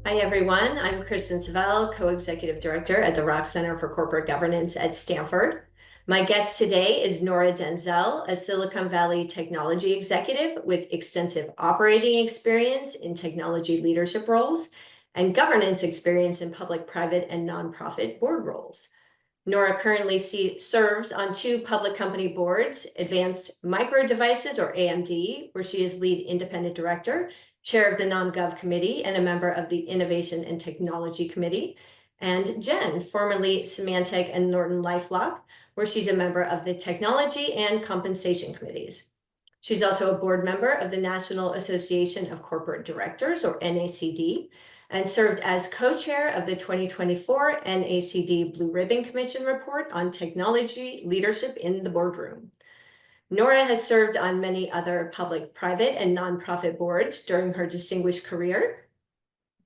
Hi, everyone. I'm Kristen Savelle, Co-Executive Director at the Rock Center for Corporate Governance at Stanford. My guest today is Nora Denzel, a Silicon Valley technology executive with extensive operating experience in technology leadership roles and governance experience in public, private, and nonprofit board roles. Nora currently serves on two public company boards, Advanced Micro Devices, or AMD, where she is lead independent director, chair of the NomGov committee, and a member of the Innovation and Technology Committee, and Jen, formerly Symantec and Norton LifeLock, where she's a member of the Technology and Compensation Committees. She's also a board member of the National Association of Corporate Directors, or NACD, and served as co-chair of the 2024 NACD Blue Ribbon Commission report on technology leadership in the boardroom. Nora has served on many other public, private, and nonprofit boards during her distinguished career.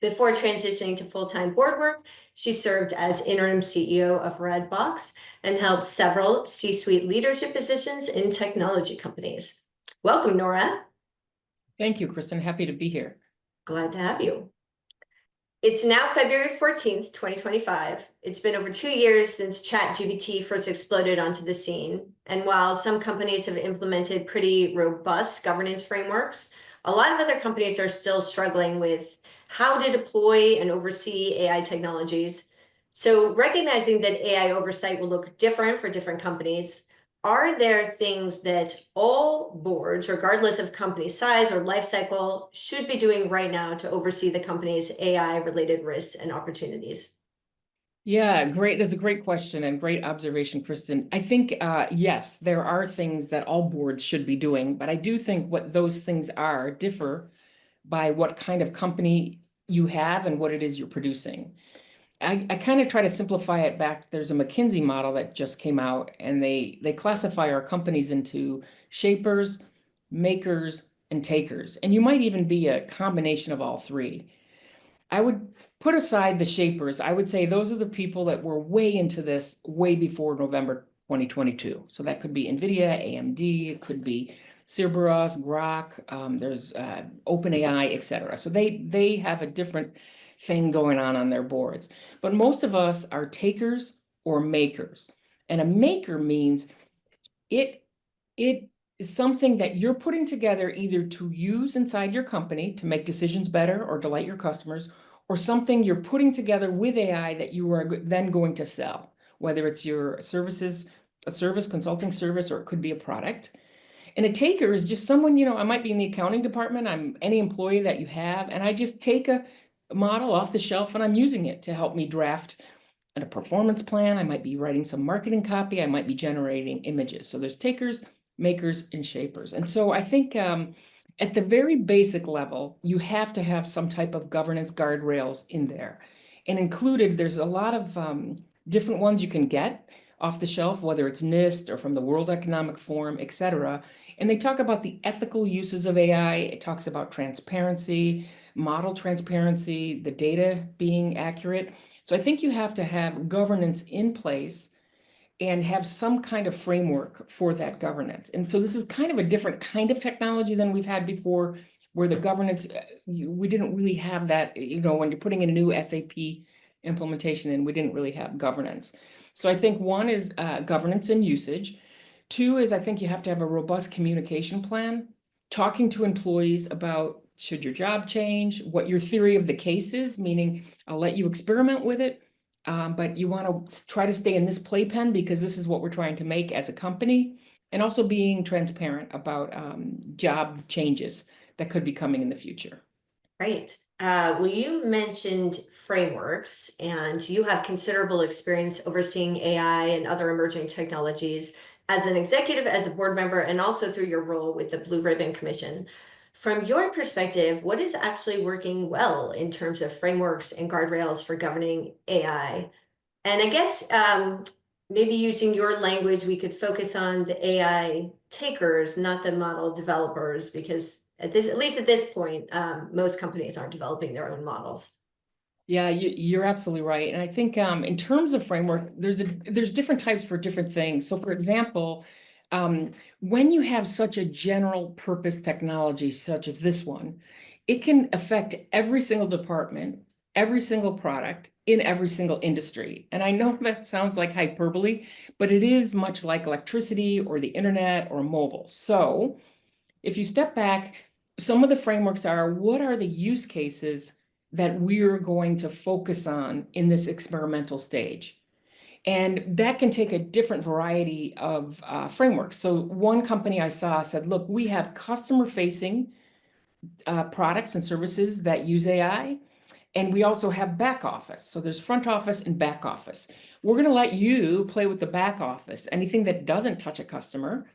Before transitioning to full-time board work, she served as interim CEO of Redbox and held several C-suite leadership positions in technology companies. Welcome, Nora. Thank you, Kristen. Happy to be here. Glad to have you. It's now February 14th, 2025. It's been over 2 years since ChatGPT first exploded onto the scene. And while some companies have implemented pretty robust governance frameworks, a lot of other companies are still struggling with how to deploy and oversee AI technologies. So recognizing that AI oversight will look different for different companies, are there things that all boards, regardless of company size or life cycle, should be doing right now to oversee the company's AI-related risks and opportunities? Yeah, great. That's a great question and great observation, Kristen. I think, yes, there are things that all boards should be doing, but I do think what those things are differ by what kind of company you have and what it is you're producing. I kind of try to simplify it back. There's a McKinsey model that just came out, and they classify our companies into shapers, makers, and takers. And you might even be a combination of all three. I would put aside the shapers. I would say those are the people that were way into this way before November 2022. So that could be NVIDIA, AMD, it could be Cerberus, Grok, there's OpenAI, et cetera. So they have a different thing going on their boards. But most of us are takers or makers. And a maker means it is something that you're putting together either to use inside your company to make decisions better or delight your customers, or something you're putting together with AI that you are then going to sell, whether it's your services, a service, consulting service, or it could be a product. And a taker is just someone, I might be in the accounting department, I'm any employee that you have, and I just take a model off the shelf and I'm using it to help me draft a performance plan. I might be writing some marketing copy. I might be generating images. So there's takers, makers, and shapers. And so I think at the very basic level, you have to have some type of governance guardrails in there. And included, there's a lot of different ones you can get off the shelf, whether it's NIST or from the World Economic Forum, et cetera. And they talk about the ethical uses of AI. It talks about transparency, model transparency, the data being accurate. So I think you have to have governance in place and have some kind of framework for that governance. And so this is kind of a different kind of technology than we've had before, where the governance, we didn't really have that, when you're putting in a new SAP implementation in, we didn't really have governance. So I think one is governance and usage. Two is I think you have to have a robust communication plan, talking to employees about should your job change, what your theory of the case is, meaning I'll let you experiment with it, but you want to try to stay in this playpen because this is what we're trying to make as a company, and also being transparent about job changes that could be coming in the future. Right. Well, you mentioned frameworks, and you have considerable experience overseeing AI and other emerging technologies as an executive, as a board member, and also through your role with the Blue Ribbon Commission. From your perspective, what is actually working well in terms of frameworks and guardrails for governing AI? And I guess maybe using your language, we could focus on the AI takers, not the model developers, because at least at this point, most companies aren't developing their own models. Yeah, you're absolutely right. And I think in terms of framework, there's different types for different things. So for example, when you have such a general purpose technology such as this one, it can affect every single department every single product in every single industry. And I know that sounds like hyperbole, but it is much like electricity or the internet or mobile. So if you step back, some of the frameworks are, what are the use cases that we're going to focus on in this experimental stage? And that can take a different variety of frameworks. So one company I saw said, look, we have customer-facing products and services that use AI, and we also have back office. So there's front office and back office. We're going to let you play with the back office, anything that doesn't touch a customer.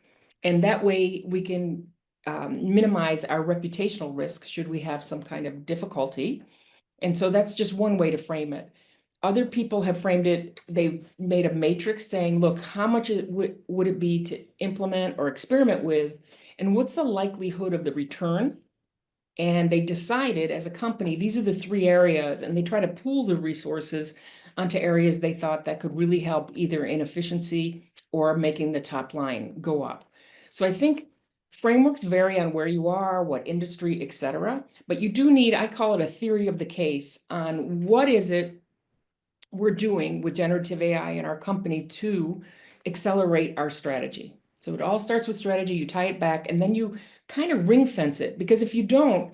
And that way we can minimize our reputational risk should we have some kind of difficulty. And so that's just one way to frame it. Other people have framed it, they've made a matrix saying, look, how much would it be to implement or experiment with? And what's the likelihood of the return? And they decided as a company, these are the three areas, and they try to pool the resources onto areas they thought that could really help either in efficiency or making the top line go up. So I think frameworks vary on where you are, what industry, et cetera. But you do need, I call it a theory of the case on what is it we're doing with generative AI in our company to accelerate our strategy. So it all starts with strategy, you tie it back, and then you kind of ring fence it. Because if you don't,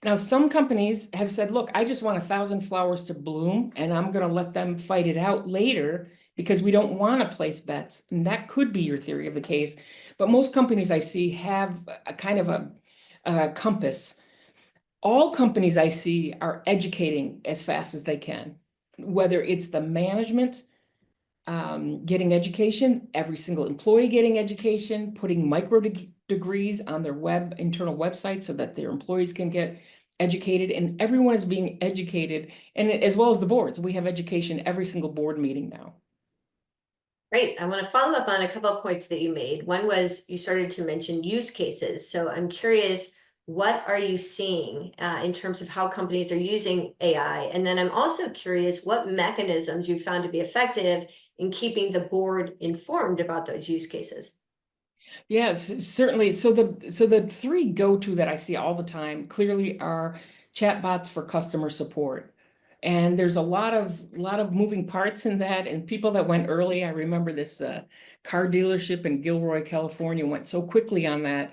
now some companies have said, look, I just want 1,000 flowers to bloom, and I'm going to let them fight it out later because we don't want to place bets. And that could be your theory of the case. But most companies I see have a kind of a compass. All companies I see are educating as fast as they can, whether it's the management getting education, every single employee getting education, putting micro degrees on their internal website so that their employees can get educated, and everyone is being educated, and as well as the boards. We have education every single board meeting now. Great. I want to follow up on a couple of points that you made. One was you started to mention use cases. So I'm curious, what are you seeing in terms of how companies are using AI? And then I'm also curious what mechanisms you found to be effective in keeping the board informed about those use cases. Yes, certainly. So the three go-to that I see all the time clearly are chatbots for customer support. And there's a lot of moving parts in that, and people that went early. I remember this car dealership in Gilroy, California, went so quickly on that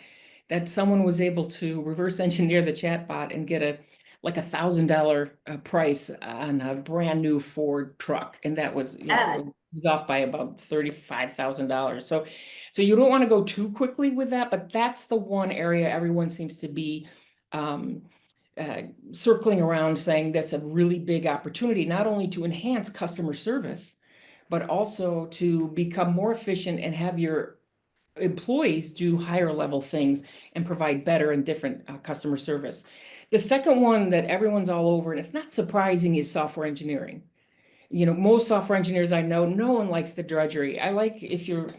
that someone was able to reverse engineer the chatbot and get a like $1,000 price on a brand new Ford truck, and that was, Yeah. it was off by about $35,000. So you don't want to go too quickly with that, but that's the one area everyone seems to be um, uh, circling around saying that's a really big opportunity, not only to enhance customer service, but also to become more efficient and have your employees do higher level things and provide better and different customer service. The second one that everyone's all over, and it's not surprising, is software engineering. Most software engineers I know, no one likes the drudgery. I like, if you're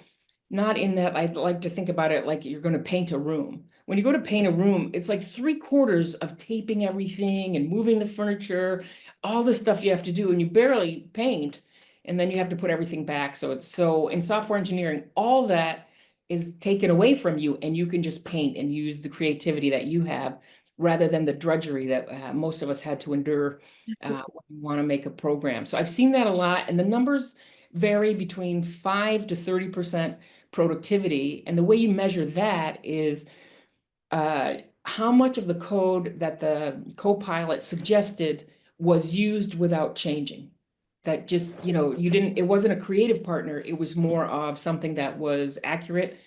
not in that, I'd like to think about it like you're going to paint a room. When you go to paint a room, it's like 3/4 of taping everything and moving the furniture, all the stuff you have to do, and you barely paint, and then you have to put everything back. So in software engineering, all that is taken away from you, and you can just paint and use the creativity that you have rather than the drudgery that most of us had to endure when you want to make a program. So I've seen that a lot, and the numbers vary between 5 to 30% productivity. And the way you measure that is how much of the code that the co-pilot suggested was used without changing. That just, it wasn't a creative partner, it was more of something that was accurate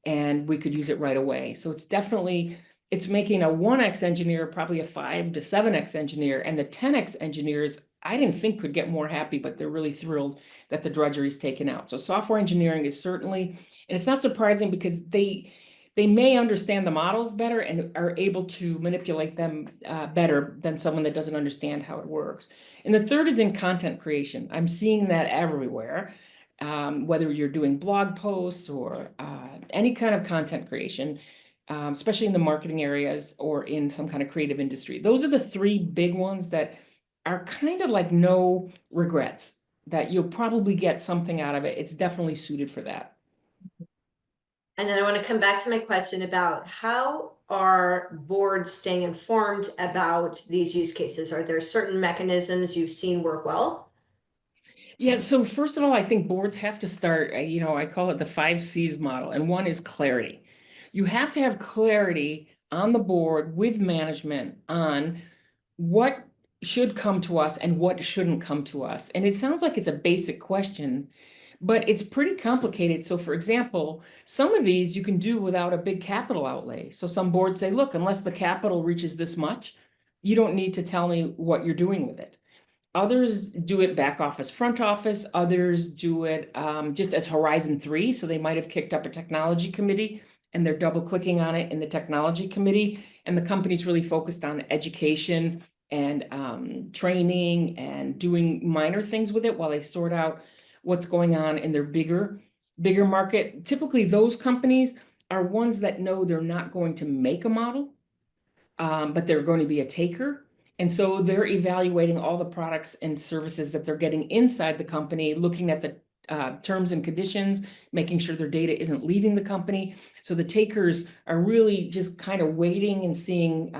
and we could use it right away. So it's making a 1x engineer probably a 5 to 7x engineer, and the 10x engineers I didn't think could get more happy, but they're really thrilled that the drudgery is taken out. So software engineering is certainly, and it's not surprising because they may understand the models better and are able to manipulate them better than someone that doesn't understand how it works. And the third is in content creation. I'm seeing that everywhere, whether you're doing blog posts or any kind of content creation, especially in the marketing areas or in some kind of creative industry. Those are the three big ones that are kind of like no regrets, that you'll probably get something out of it. It's definitely suited for that. And then I want to come back to my question about how are boards staying informed about these use cases? Are there certain mechanisms you've seen work well? Yeah, so first of all, I think boards have to start, I call it the 5 C's model, and one is clarity. You have to have clarity on the board with management on what should come to us and what shouldn't come to us. And it sounds like it's a basic question, but it's pretty complicated. So for example, some of these you can do without a big capital outlay. So some boards say, look, unless the capital reaches this much, you don't need to tell me what you're doing with it. Others do it back office, front office. Others do it just as Horizon 3. So they might have kicked up a technology committee and they're double clicking on it in the technology committee. And the company's really focused on education and training and doing minor things with it while they sort out what's going on in their bigger market. Typically, those companies are ones that know they're not going to make a model, but they're going to be a taker. And so they're evaluating all the products and services that they're getting inside the company, looking at the terms and conditions, making sure their data isn't leaving the company. So the takers are really just kind of waiting and seeing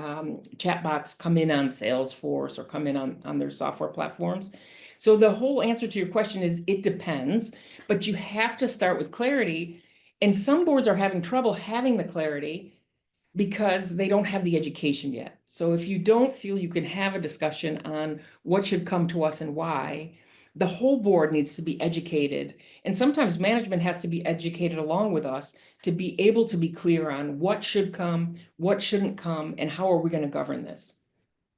chatbots come in on Salesforce or come in on their software platforms. So the whole answer to your question is it depends, but you have to start with clarity. And some boards are having trouble having the clarity because they don't have the education yet. So if you don't feel you can have a discussion on what should come to us and why, the whole board needs to be educated. And sometimes management has to be educated along with us to be able to be clear on what should come, what shouldn't come, and how are we going to govern this.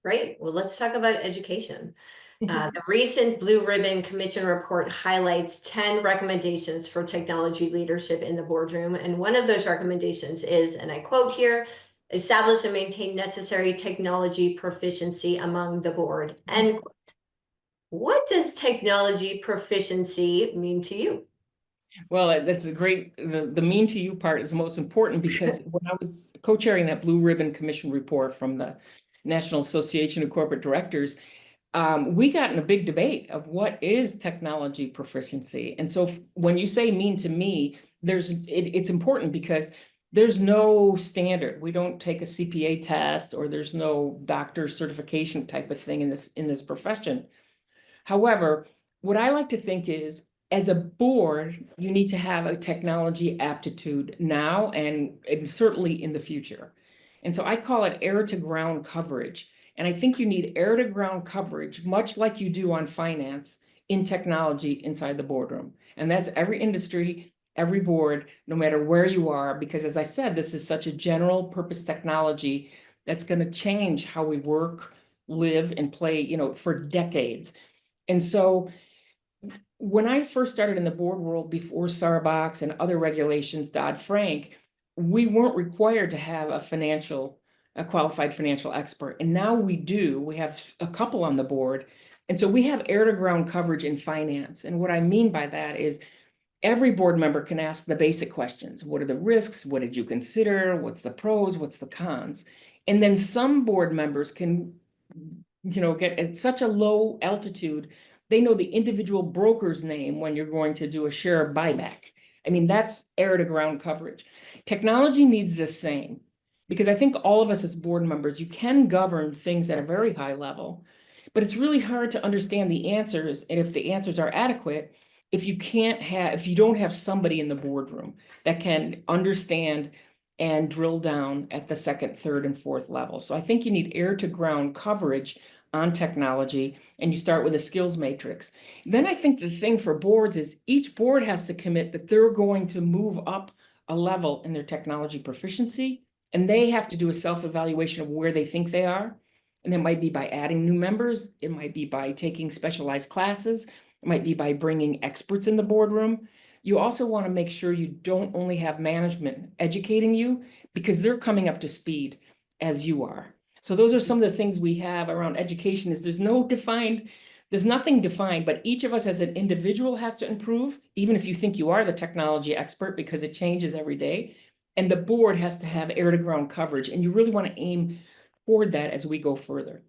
Great. Well, let's talk about education. The recent Blue Ribbon Commission report highlights 10 recommendations for technology leadership in the boardroom. And one of those recommendations is, and I quote here, establish and maintain necessary technology proficiency among the board. And what does technology proficiency mean to you? Well, that's a great, the mean to you part is the most important because when I was co-chairing that Blue Ribbon Commission report from the National Association of Corporate Directors, we got in a big debate of what is technology proficiency. And so when you say mean to me, it's important because there's no standard. We don't take a CPA test or there's no doctor certification type of thing in this profession. However, what I like to think is, as a board, you need to have a technology aptitude now and certainly in the future. And so I call it air to ground coverage. And I think you need air to ground coverage, much like you do on finance, in technology inside the boardroom. And that's every industry, every board, no matter where you are, because as I said, this is such a general purpose technology that's going to change how we work, live, and play, for decades. And so when I first started in the board world before Starbucks and other regulations, Dodd-Frank, we weren't required to have a qualified financial expert. And now we do. We have a couple on the board. And so we have air to ground coverage in finance. And what I mean by that is every board member can ask the basic questions. What are the risks? What did you consider? What's the pros? What's the cons? And then some board members can get at such a low altitude, they know the individual broker's name when you're going to do a share buyback. I mean, that's air to ground coverage. Technology needs the same because I think all of us as board members, you can govern things at a very high level, but it's really hard to understand the answers. And if the answers are adequate, if you don't have somebody in the boardroom that can understand and drill down at the second, third, and fourth level. So I think you need air to ground coverage on technology, and you start with a skills matrix. Then I think the thing for boards is each board has to commit that they're going to move up a level in their technology proficiency, and they have to do a self-evaluation of where they think they are. And it might be by adding new members, it might be by taking specialized classes, it might be by bringing experts in the boardroom. You also want to make sure you don't only have management educating you because they're coming up to speed as you are. So those are some of the things we have around education is there's nothing defined, but each of us as an individual has to improve, even if you think you are the technology expert because it changes every day. And the board has to have air to ground coverage. And you really want to aim toward that as we go further.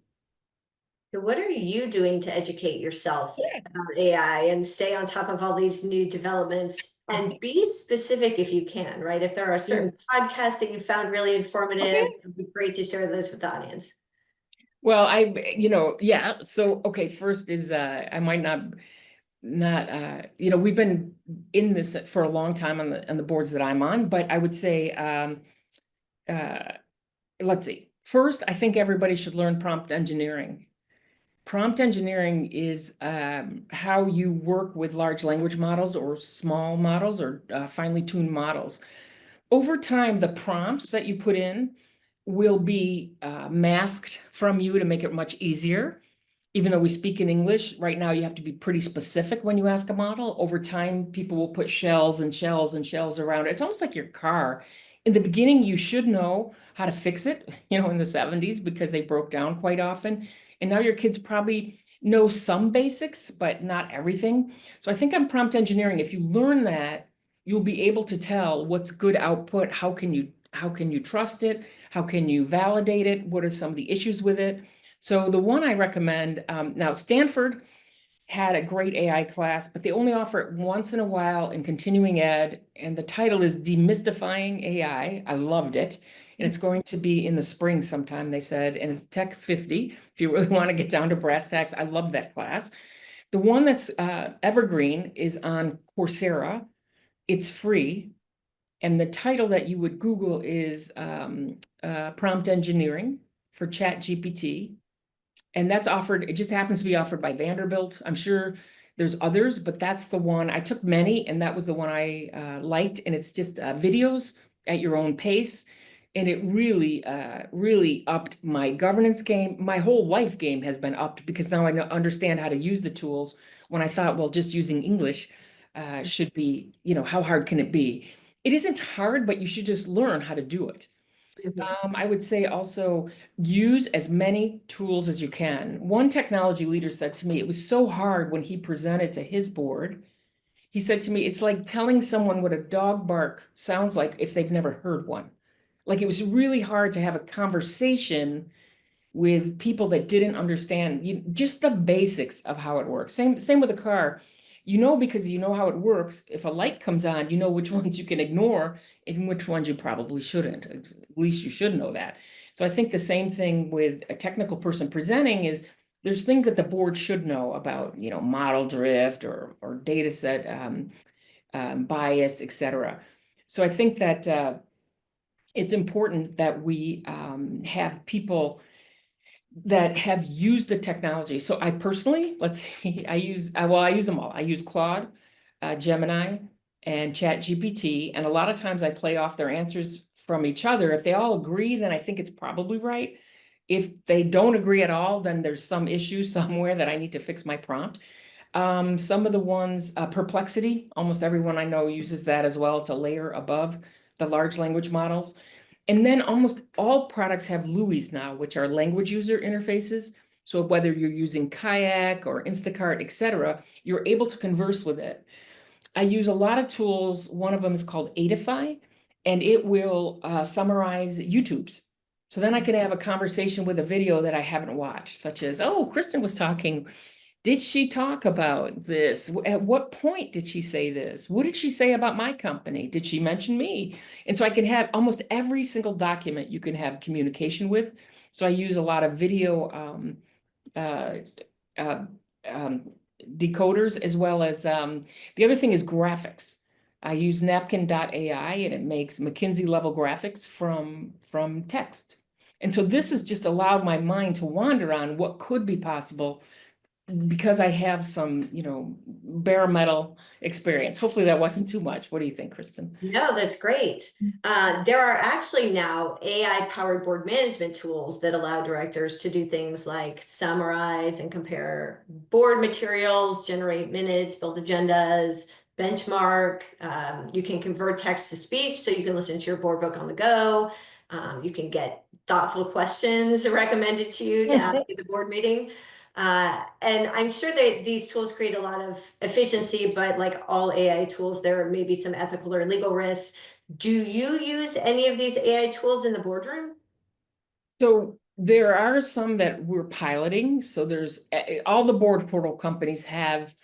So what are you doing to educate yourself Yeah. about AI and stay on top of all these new developments and be specific if you can, right? If there are certain Sure. podcasts that you found really informative, Okay. it'd be great to share those with the audience. Well, yeah. So, okay, first is I might not we've been in this for a long time on the boards that I'm on, but I would say uh let's see. First, I think everybody should learn prompt engineering. Prompt engineering is how you work with large language models or small models or finely tuned models. Over time, the prompts that you put in will be masked from you to make it much easier. Even though we speak in English, right now you have to be pretty specific when you ask a model. Over time, people will put shells and shells and shells around it. It's almost like your car. In the beginning, you should know how to fix it, in the 70s because they broke down quite often. And now your kids probably know some basics, but not everything. So I think on prompt engineering, if you learn that, you'll be able to tell what's good output, how can you trust it, how can you validate it, what are some of the issues with it. So the one I recommend, now Stanford had a great AI class, but they only offer it once in a while in continuing ed, and the title is Demystifying AI. I loved it. And it's going to be in the spring sometime, they said, and it's Tech 50. If you really want to get down to brass tacks, I love that class. The one that's evergreen is on Coursera. It's free. And the title that you would Google is Prompt Engineering for Chat GPT. And that's offered, it just happens to be offered by Vanderbilt. I'm sure there's others, but that's the one. I took many, and that was the one I liked. And it's just videos at your own pace. And it really upped my governance game. My whole life game has been upped because now I understand how to use the tools when I thought, well, just using English should be, how hard can it be? It isn't hard, but you should just learn how to do it. Mhm. I would say also use as many tools as you can. One technology leader said to me, it was so hard when he presented to his board. He said to me, it's like telling someone what a dog bark sounds like if they've never heard one. Like it was really hard to have a conversation with people that didn't understand just the basics of how it works. Same with a car. Because you know how it works. If a light comes on, you know which ones you can ignore and which ones you probably shouldn't. At least you should know that. So I think the same thing with a technical person presenting is there's things that the board should know about, model drift or data set bias, et cetera. So I think that it's important that we have people that have used the technology. So I personally, let's see, I use them all. I use Claude, Gemini, and Chat GPT. And a lot of times I play off their answers from each other. If they all agree, then I think it's probably right. If they don't agree at all, then there's some issue somewhere that I need to fix my prompt. Some of the ones, Perplexity, almost everyone I know uses that as well. It's a layer above the large language models. And then almost all products have LUIs now, which are language user interfaces. So whether you're using Kayak or Instacart, et cetera, you're able to converse with it. I use a lot of tools. One of them is called Adify, and it will summarize YouTubes. So then I can have a conversation with a video that I haven't watched, such as, oh, Kristen was talking. Did she talk about this? At what point did she say this? What did she say about my company? Did she mention me? And so I can have almost every single document you can have communication with. So I use a lot of video uh, uh, um, decoders as well as the other thing is graphics. I use napkin.ai and it makes McKinsey level graphics from text. And so this has just allowed my mind to wander on what could be possible because I have some, bare metal experience. Hopefully that wasn't too much. What do you think, Kristen? No, that's great. There are actually now AI powered board management tools that allow directors to do things like summarize and compare board materials, generate minutes, build agendas, benchmark. You can convert text to speech so you can listen to your board book on the go. You can get thoughtful questions recommended to you to ask at the board meeting. And I'm sure that these tools create a lot of efficiency, but like all AI tools, there may be some ethical or legal risks. Do you use any of these AI tools in the boardroom? So There are some that we're piloting. So there's all the board portal companies have,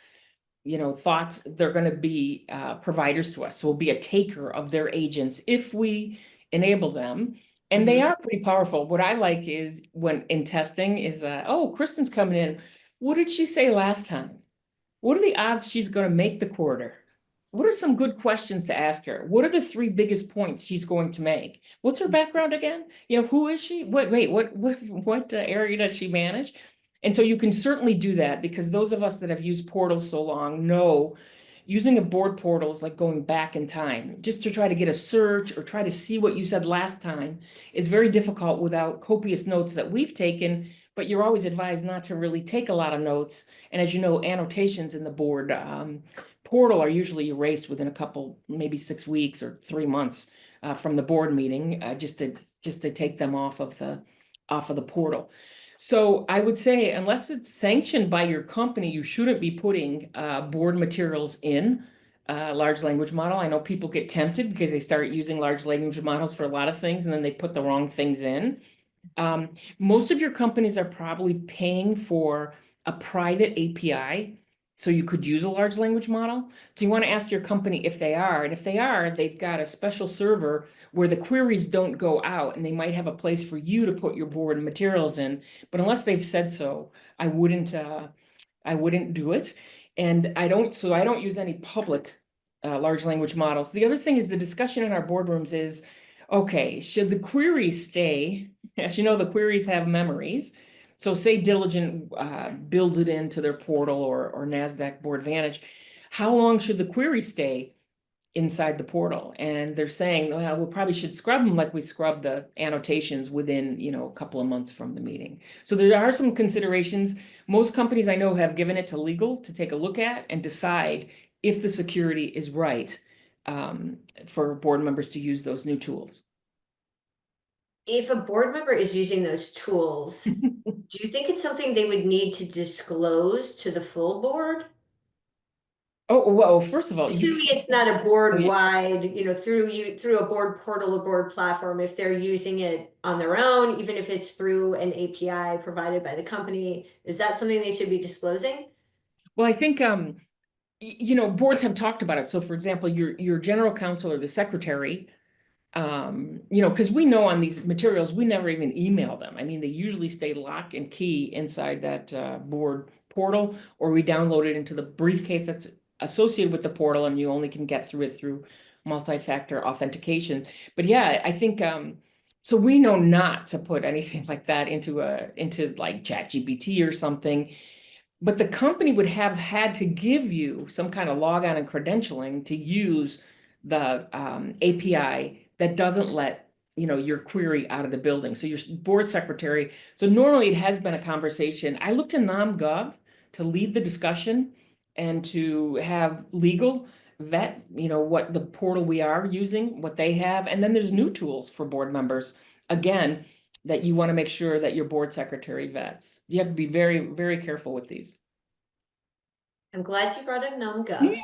thoughts they're going to be providers to us. So we'll be a taker of their agents if we enable them. And they Mhm. are pretty powerful. What I like is when in testing is, oh, Kristen's coming in. What did she say last time? What are the odds she's going to make the quarter? What are some good questions to ask her? What are the three biggest points she's going to make? What's her background again? Who is she? What area does she manage? And so you can certainly do that because those of us that have used portals so long know using a board portal is like going back in time. Just to try to get a search or try to see what you said last time is very difficult without copious notes that we've taken, but you're always advised not to really take a lot of notes. And as you know, annotations in the board portal are usually erased within a couple, maybe 6 weeks or 3 months from the board meeting, just to take them off of the portal. So I would say, unless it's sanctioned by your company, you shouldn't be putting board materials in large language model. I know people get tempted because they start using large language models for a lot of things and then they put the wrong things in. Most of your companies are probably paying for a private API, so you could use a large language model. So you want to ask your company if they are, and if they are, they've got a special server where the queries don't go out, and they might have a place for you to put your board materials in. But unless they've said so, I wouldn't do it. And I don't use any public large language models. The other thing is the discussion in our boardrooms is, okay, should the queries stay? As you know, the queries have memories. So say Diligent builds it into their portal or NASDAQ Board Vantage. How long should the query stay inside the portal? And they're saying, well, we probably should scrub them like we scrub the annotations within, a couple of months from the meeting. So there are some considerations. Most companies I know have given it to legal to take a look at and decide if the security is right for board members to use those new tools. If a board member is using those tools, do you think it's something they would need to disclose to the full board? Oh, well, first of all, you Assuming can't. it's not a Oh, board yeah. wide, through a board portal or board platform, if they're using it on their own, even if it's through an API provided by the company, is that something they should be disclosing? Well, I think boards have talked about it. So for example, your general counsel or the secretary, because we know on these materials, we never even email them. I mean, they usually stay lock and key inside that board portal, or we download it into the briefcase that's associated with the portal, and you only can get through it through multi-factor authentication. But yeah, I think so we know not to put anything like that into like ChatGPT or something. But the company would have had to give you some kind of logon and credentialing to use the API that doesn't let your query out of the building. So your board secretary. So normally it has been a conversation. I look to NomGov to lead the discussion and to have legal vet, what the portal we are using, what they have, and then there's new tools for board members. Again, that you want to make sure that your board secretary vets. You have to be very, very careful with these. I'm glad you brought up NumGov.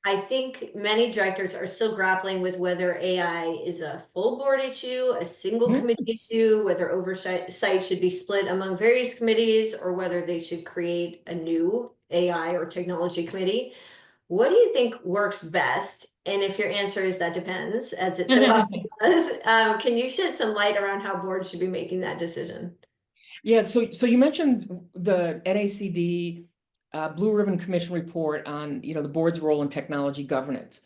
I think many directors are still grappling with whether AI is a full board issue, a single Mhm. committee issue, whether oversight should be split among various committees, or whether they should create a new AI or technology committee. What do you think works best? And if your answer is that depends, as it so often does, can you shed some light around how boards should be making that decision? Yeah, so you mentioned the NACD Blue Ribbon Commission report on, the board's role in technology governance.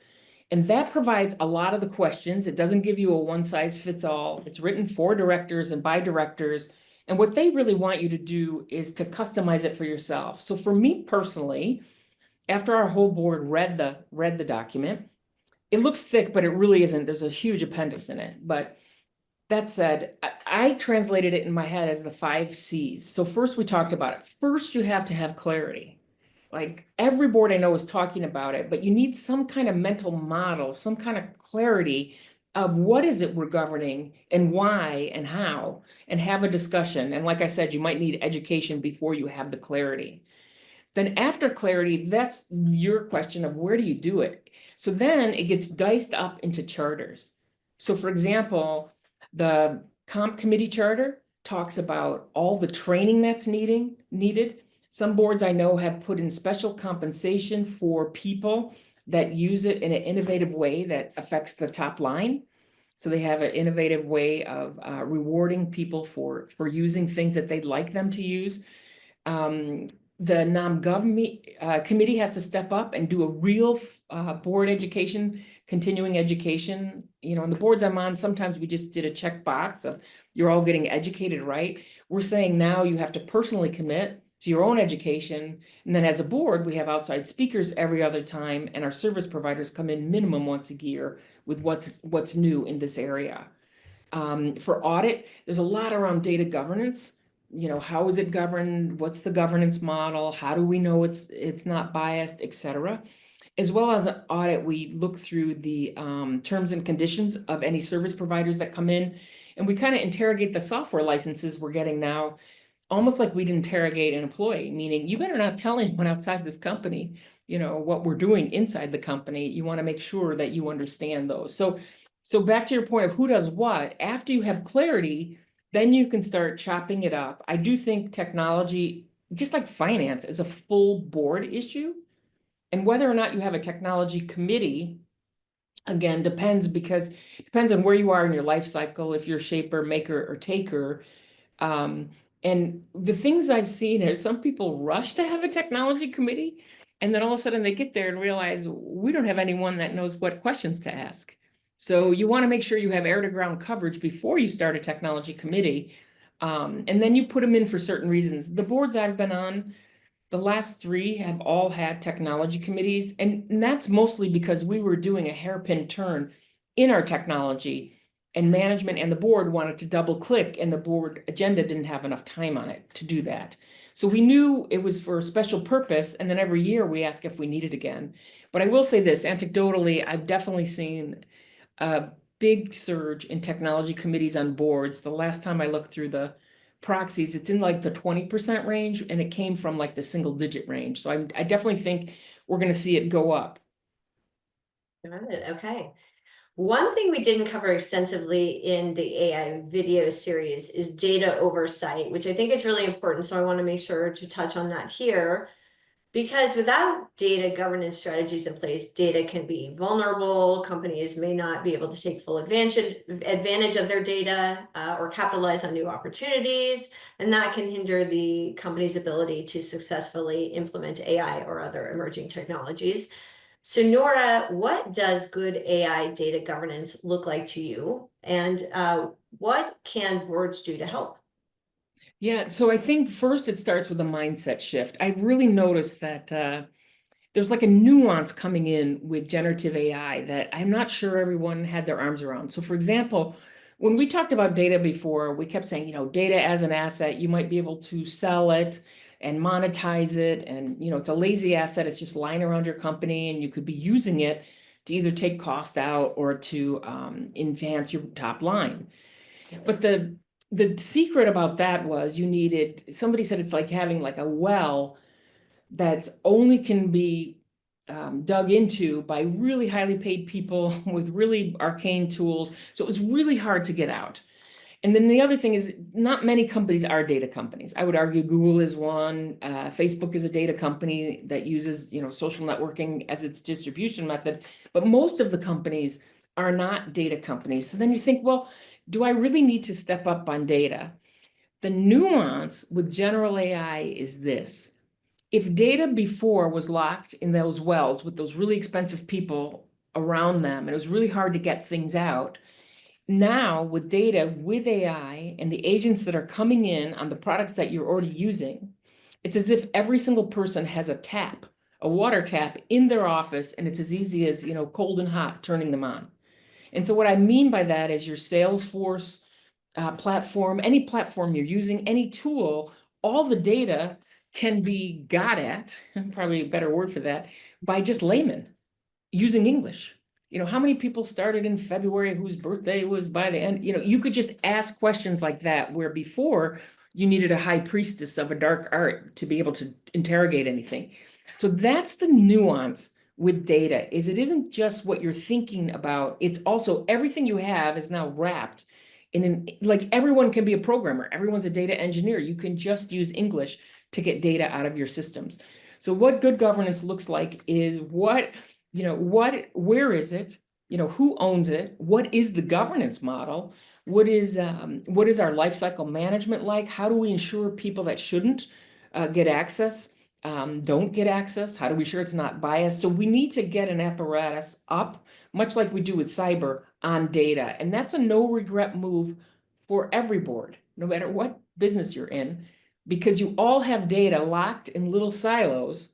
And that provides a lot of the questions. It doesn't give you a one size fits all. It's written for directors and by directors. And what they really want you to do is to customize it for yourself. So for me personally, after our whole board read the document, it looks thick, but it really isn't. There's a huge appendix in it. But that said, I translated it in my head as the 5 C's. So first we talked about it. First, you have to have clarity. Like every board I know is talking about it, but you need some kind of mental model, some kind of clarity of what is it we're governing and why and how, and have a discussion. And like I said, you might need education before you have the clarity. Then after clarity, that's your question of where do you do it? So then it gets diced up into charters. So for example, the comp committee charter, talks about all the training that's needed. Some boards I know have put in special compensation for people that use it in an innovative way that affects the top line. So they have an innovative way of rewarding people for using things that they'd like them to use. The non-gov committee has to step up and do a real board education, continuing education. You know, on the boards I'm on, sometimes we just did a checkbox of you're all getting educated, right? We're saying now you have to personally commit to your own education. And then as a board, we have outside speakers every other time, and our service providers come in minimum once a year with what's new in this area. For audit, there's a lot around data governance. You know, how is it governed? What's the governance model? How do we know it's not biased, et cetera? As well as an audit, we look through the terms and conditions of any service providers that come in, and we kind of interrogate the software licenses we're getting now, almost like we'd interrogate an employee, meaning you better not tell anyone outside this company, you know, what we're doing inside the company. You want to make sure that you understand those. So back to your point of who does what, after you have clarity, then you can start chopping it up. I do think technology, just like finance, is a full board issue. And whether or not you have a technology committee, again, depends on where you are in your life cycle, if you're shaper, maker, or taker. And the things I've seen is some people rush to have a technology committee, and then all of a sudden they get there and realize we don't have anyone that knows what questions to ask. So you want to make sure you have air to ground coverage before you start a technology committee. And then you put them in for certain reasons. The boards I've been on, the last three have all had technology committees, and that's mostly because we were doing a hairpin turn in our technology, and management and the board wanted to double click, and the board agenda didn't have enough time on it to do that. So we knew it was for a special purpose, and then every year we ask if we need it again. But I will say this, anecdotally, I've definitely seen a big surge in technology committees on boards. The last time I looked through the proxies, it's in like the 20% range, and it came from like the single digit range. So I definitely think we're going to see it go up. Got it. Okay. One thing we didn't cover extensively in the AI video series is data oversight, which I think is really important. So I want to make sure to touch on that here. Because without data governance strategies in place, data can be vulnerable. Companies may not be able to take full advantage of their data or capitalize on new opportunities. And that can hinder the company's ability to successfully implement AI or other emerging technologies. So Nora, what does good AI data governance look like to you? And what can boards do to help? Yeah, so I think first it starts with a mindset shift. I've really noticed that there's like a nuance coming in with generative AI that I'm not sure everyone had their arms around. So for example, when we talked about data before, we kept saying, you know, data as an asset, you might be able to sell it and monetize it. And, you know, it's a lazy asset. It's just lying around your company, and you could be using it to either take cost out or to enhance your top line. But the secret about that was you needed, somebody said it's like having like a well that's only can be dug into by really highly paid people with really arcane tools. So it was really hard to get out. And then the other thing is not many companies are data companies. I would argue Google is one. Facebook is a data company that uses, you know, social networking as its distribution method. But most of the companies are not data companies. So then you think, well, do I really need to step up on data? The nuance with general AI is this. If data before was locked in those wells with those really expensive people around them, and it was really hard to get things out, now with data, with AI and the agents that are coming in on the products that you're already using, it's as if every single person has a tap, a water tap in their office, and it's as easy as, you know, cold and hot, turning them on. And so what I mean by that is your Salesforce platform, any platform you're using, any tool, all the data can be got at, probably a better word for that, by just laymen using English. You know, how many people started in February whose birthday was by the end? You know, you could just ask questions like that, where before you needed a high priestess of a dark art to be able to interrogate anything. So that's the nuance with data, is it isn't just what you're thinking about, it's also everything you have is now wrapped like everyone can be a programmer, everyone's a data engineer. You can just use English to get data out of your systems. So what good governance looks like is where is it? Who owns it? What is the governance model? What is our life cycle management like? How do we ensure people that shouldn't get access don't get access? How do we ensure it's not biased? So we need to get an apparatus up, much like we do with cyber, on data. And that's a no regret move for every board, no matter what business you're in, because you all have data locked in little silos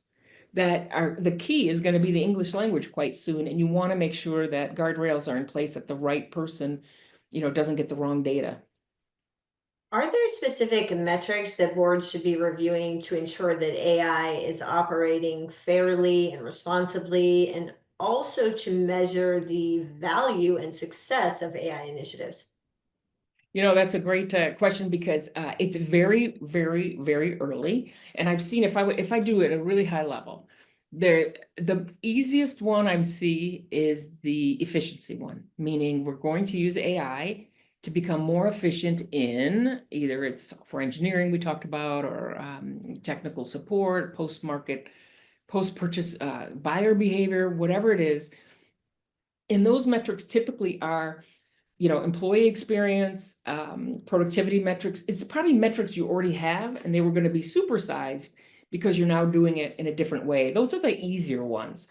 that are the key is going to be the English language quite soon. And you want to make sure that guardrails are in place that the right person, doesn't get the wrong data. Are there specific metrics that boards should be reviewing to ensure that AI is operating fairly and responsibly, and also to measure the value and success of AI initiatives? That's a great question because it's very, very, very early. And I've seen if I do it at a really high level, the easiest one I see is the efficiency one, meaning we're going to use AI to become more efficient in either it's software engineering we talked about, or technical support, post-market, post-purchase buyer behavior, whatever it is. And those metrics typically are employee experience, productivity metrics. It's probably metrics you already have, and they were going to be supersized because you're now doing it in a different way. Those are the easier ones.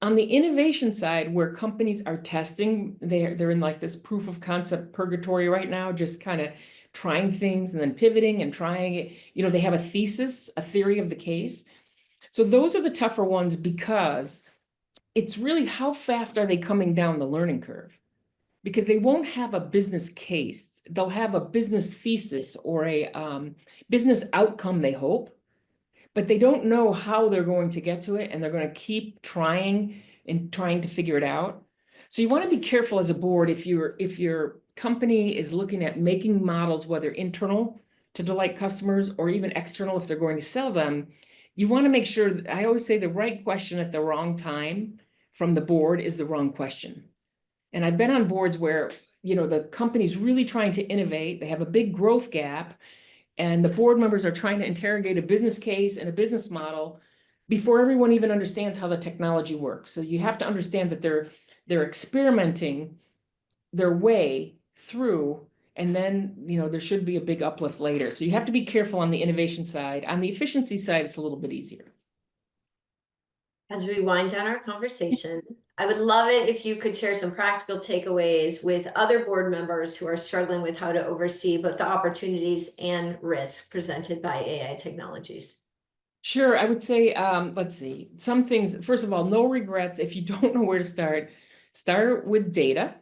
On the innovation side, where companies are testing, they're in like this proof of concept purgatory right now, just kind of trying things and then pivoting and trying it. They have a thesis, a theory of the case. So those are the tougher ones because it's really how fast are they coming down the learning curve? Because they won't have a business case. They'll have a business thesis or a business outcome, they hope, but they don't know how they're going to get to it, and they're going to keep trying and trying to figure it out. So you want to be careful as a board if your company is looking at making models, whether internal to delight customers or even external if they're going to sell them. You want to make sure that, I always say, the right question at the wrong time from the board is the wrong question. And I've been on boards where, the company's really trying to innovate. They have a big growth gap, and the board members are trying to interrogate a business case and a business model before everyone even understands how the technology works. So you have to understand that they're experimenting their way through, and then, there should be a big uplift later. So you have to be careful on the innovation side. On the efficiency side, it's a little bit easier. As we wind down our conversation, I would love it if you could share some practical takeaways with other board members who are struggling with how to oversee both the opportunities and risks presented by AI technologies. Sure, I would say, let's see, some things. First of all, no regrets. If you don't know where to start with data.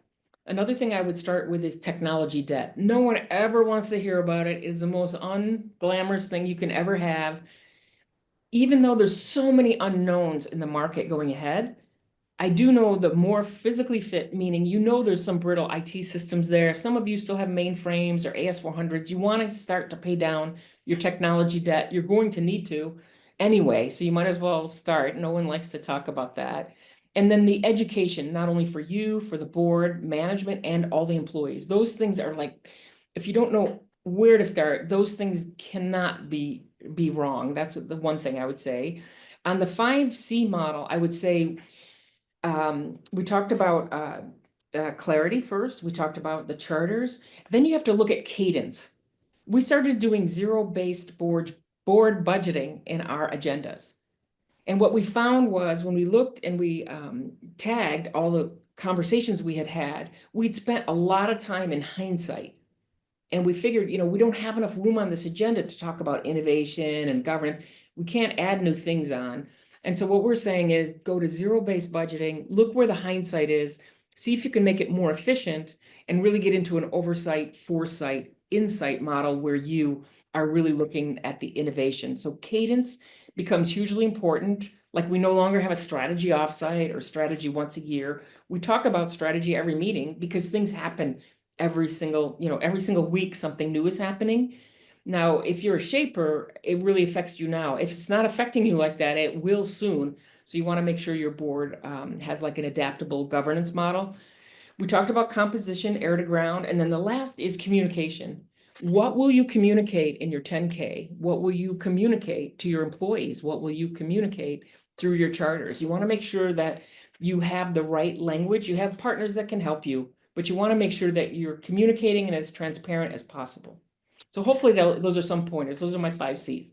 Another thing I would start with is technology debt. No one ever wants to hear about it. It is the most unglamorous thing you can ever have. Even though there's so many unknowns in the market going ahead, I do know the more physically fit, meaning there's some brittle IT systems there. Some of you still have mainframes or AS400s. You want to start to pay down your technology debt. You're going to need to anyway, so you might as well start. No one likes to talk about that. And then the education, not only for you, for the board, management, and all the employees. Those things are like, if you don't know where to start, those things cannot be wrong. That's the one thing I would say. On the 5C model, I would say, we talked about clarity first. We talked about the charters. Then you have to look at cadence. We started doing zero-based board budgeting in our agendas. And what we found was when we looked and we tagged all the conversations we had, we'd spent a lot of time in hindsight. And we figured, we don't have enough room on this agenda to talk about innovation and governance. We can't add new things on. And so what we're saying is go to zero-based budgeting, look where the hindsight is, see if you can make it more efficient, and really get into an oversight, foresight, insight model where you are really looking at the innovation. So cadence becomes hugely important. Like, we no longer have a strategy offsite or strategy once a year. We talk about strategy every meeting because things happen every single week. Something new is happening. Now, if you're a shaper, it really affects you now. If it's not affecting you like that, it will soon. So you want to make sure your board has like an adaptable governance model. We talked about composition, air to ground, and then the last is communication. What will you communicate in your 10K? What will you communicate to your employees? What will you communicate through your charters? You want to make sure that you have the right language. You have partners that can help you, but you want to make sure that you're communicating and as transparent as possible. So hopefully those are some pointers. Those are my 5 C's.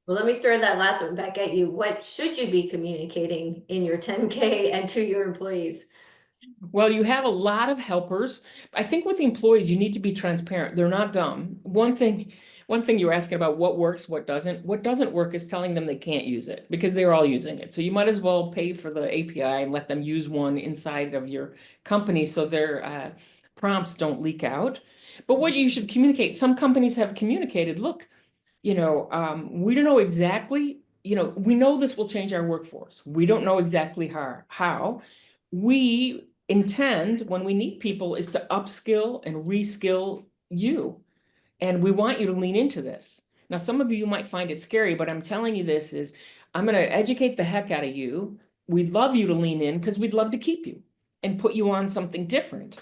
Well, let me throw that last one back at you. What should you be communicating in your 10K and to your employees? Well, you have a lot of helpers. I think with the employees, you need to be transparent. They're not dumb. One thing you were asking about what works, what doesn't. What doesn't work is telling them they can't use it because they're all using it. So you might as well pay for the API and let them use one inside of your company so their prompts don't leak out. But what you should communicate, some companies have communicated, look, we don't know exactly, we know this will change our workforce. We don't know exactly how. We intend, when we need people, is to upskill and reskill you. And we want you to lean into this. Now, some of you might find it scary, but I'm telling you this is, I'm going to educate the heck out of you. We'd love you to lean in because we'd love to keep you and put you on something different.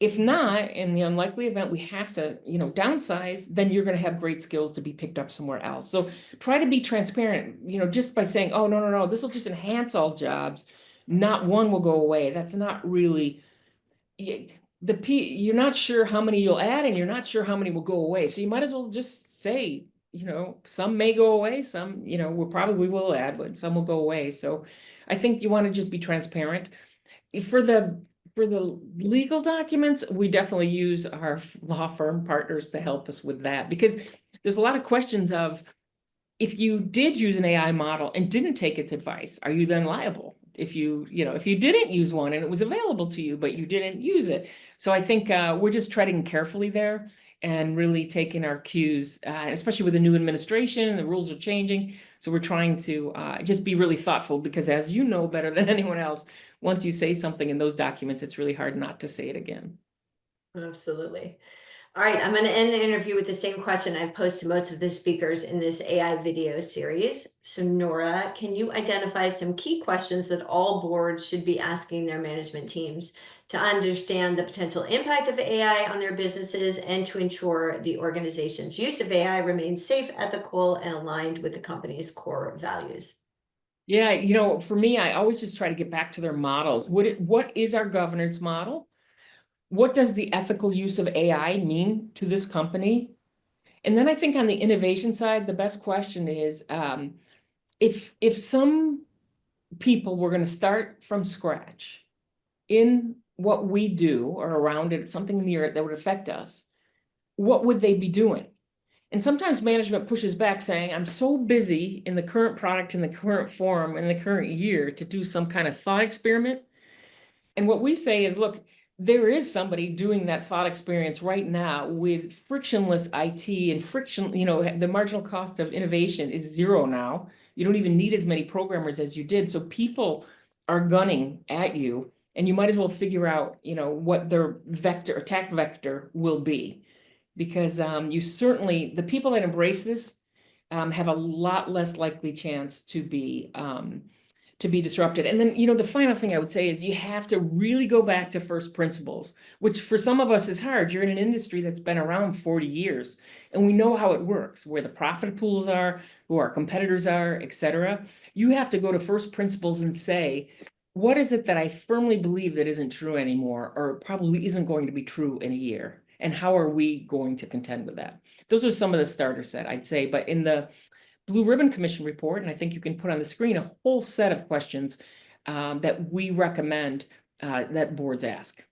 If not, in the unlikely event we have to, downsize, then you're going to have great skills to be picked up somewhere else. So try to be transparent, just by saying, oh, no, this will just enhance all jobs. Not one will go away. That's not really, you're not sure how many you'll add and you're not sure how many will go away. So you might as well just say, some may go away, some, we will add, but some will go away. So I think you want to just be transparent. For the legal documents, we definitely use our law firm partners to help us with that because there's a lot of questions of if you did use an AI model and didn't take its advice, are you then liable? If you didn't use one and it was available to you, but you didn't use it. So I think we're just treading carefully there and really taking our cues, especially with the new administration, the rules are changing. So we're trying to just be really thoughtful because as you know better than anyone else, once you say something in those documents, it's really hard not to say it again. Absolutely. All right, I'm going to end the interview with the same question I've posed to most of the speakers in this AI video series. So Nora, can you identify some key questions that all boards should be asking their management teams to understand the potential impact of AI on their businesses and to ensure the organization's use of AI remains safe, ethical, and aligned with the company's core values? Yeah, for me, I always just try to get back to their models. What is our governance model? What does the ethical use of AI mean to this company? And then I think on the innovation side, the best question is if some people were going to start from scratch in what we do or around it, something near it that would affect us, what would they be doing? And sometimes management pushes back saying, I'm so busy in the current product, in the current form, in the current year to do some kind of thought experiment. And what we say is, look, there is somebody doing that thought experience right now with frictionless IT and the marginal cost of innovation is zero now. You don't even need as many programmers as you did. So people are gunning at you and you might as well figure out, what their attack vector will be. Because the people that embrace this have a lot less likely chance to be disrupted. And then, the final thing I would say is you have to really go back to first principles, which for some of us is hard. You're in an industry that's been around 40 years, and we know how it works, where the profit pools are, who our competitors are, et cetera. You have to go to first principles and say, what is it that I firmly believe that isn't true anymore, or probably isn't going to be true in a year? And how are we going to contend with that? Those are some of the starter set, I'd say. But in the Blue Ribbon Commission report, and I think you can put on the screen a whole set of questions that we recommend that boards ask.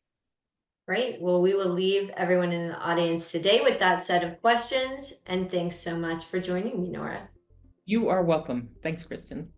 Great. Well, we will leave everyone in the audience today with that set of questions. And thanks so much for joining me, Nora. You are welcome. Thanks, Kristen.